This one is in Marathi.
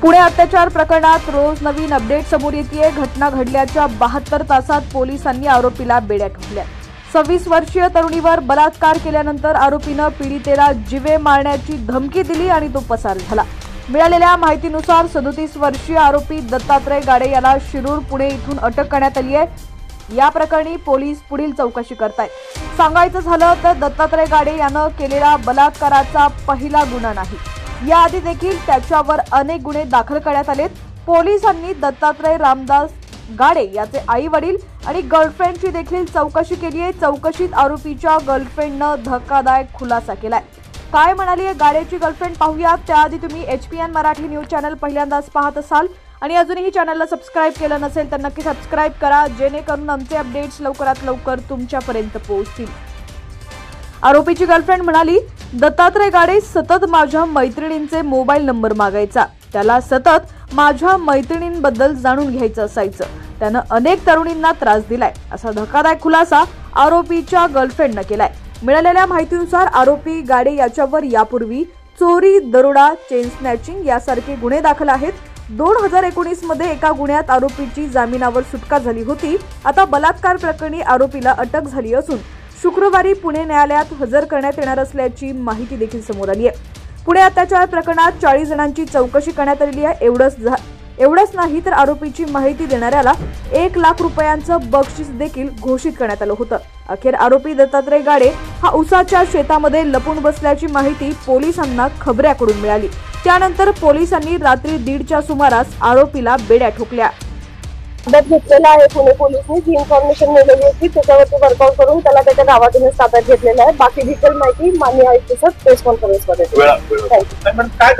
पुणे अत्याचार प्रकरणात रोज नवीन अपडेट समोर येते। घटना घडल्याच्या 72 तासात पोलिसांनी आरोपीला बेड्या ठोकल्या। 26 वर्षीय तरुणीवर बलात्कार केल्यानंतर आरोपीनं पीडितेला जीवे मारण्याची धमकी दिली आणि तो पसार झाला। मिळालेल्या माहितीनुसार 37 वर्षीय आरोपी दत्तात्रय गाडे याला शिरूर पुणे इथून अटक करण्यात आली आहे। या प्रकरणी पोलीस पुढील चौकशी करतायत। सांगायचं झालं तर दत्तात्रय गाडे यानं केलेला बलात्काराचा पहिला गुन्हा नाही। याआधी देखील त्याच्यावर अनेक गुन्हे दाखल करण्यात आलेत। पोलिसांनी दत्तात्रय रामदास गाडे याचे आई वडील आणि गर्लफ्रेंडची देखील चौकशी केली आहे। चौकशीत आरोपीच्या गर्लफ्रेंडनं धक्कादायक खुलासा केलाय। काय म्हणाली गाडेची गर्लफ्रेंड पाहूयात। त्याआधी तुम्ही HPN मराठी न्यूज चॅनल पहिल्यांदाच पाहत असाल आणि अजूनही चॅनलला सबस्क्राइब केलं नसेल तर नक्की सबस्क्राइब करा, जेणेकरून आमचे अपडेट्स लवकरात लवकर तुमच्यापर्यंत पोहोचतील। आरोपीची गर्लफ्रेंड म्हणाली, दत्तात्रय गाडे सतत माझ्या मैत्रिणींचे मोबाईल नंबर मागायचा। त्याला सतत माझ्या मैत्रिणींबद्दल जाणून घ्यायचं असायचं। त्यानं अनेक तरुणींना त्रास दिलाय, असा धक्कादायक खुलासा आरोपीच्या गर्लफ्रेंडनं केलाय। मिळालेल्या माहितीनुसार आरोपी गाडे याच्यावर यापूर्वी चोरी, दरोडा, चेन स्नॅचिंग यासारखे गुन्हे दाखल आहेत। 2019 मध्ये एका गुन्ह्यात आरोपीची जामिनावर सुटका झाली होती। आता बलात्कार प्रकरणी आरोपीला अटक झाली असून शुक्रवारी पुणे न्यायालयात हजर करण्यात येणार असल्याची माहिती देखील समोर आली आहे। पुणे अत्याचार प्रकरणात 40 जणांची चौकशी करण्यात आलेली आहे। एवढंच नाही तर आरोपीची माहिती देणाऱ्याला 1 लाख रुपयांचं बक्षीस देखील घोषित करण्यात आलं होतं। अखेर आरोपी दत्तात्रय गाडे हा उसाच्या शेतामध्ये लपून बसल्याची माहिती पोलिसांना खबऱ्याकडून मिळाली। त्यानंतर पोलिसांनी रात्री 1:30च्या सुमारास आरोपीला बेड्या ठोकल्या। ताब्यात घेतलेला आहे पुणे पोलिसांनी। जी इन्फॉर्मेशन मिळाली होती त्याच्यावरती वर्कआउट करून त्याला त्याच्या गावातूनच ताब्यात घेतलेला आहे। बाकी डिटेल माहिती माननीय आयुक्त सर प्रेस कॉन्फरन्स मध्ये। काय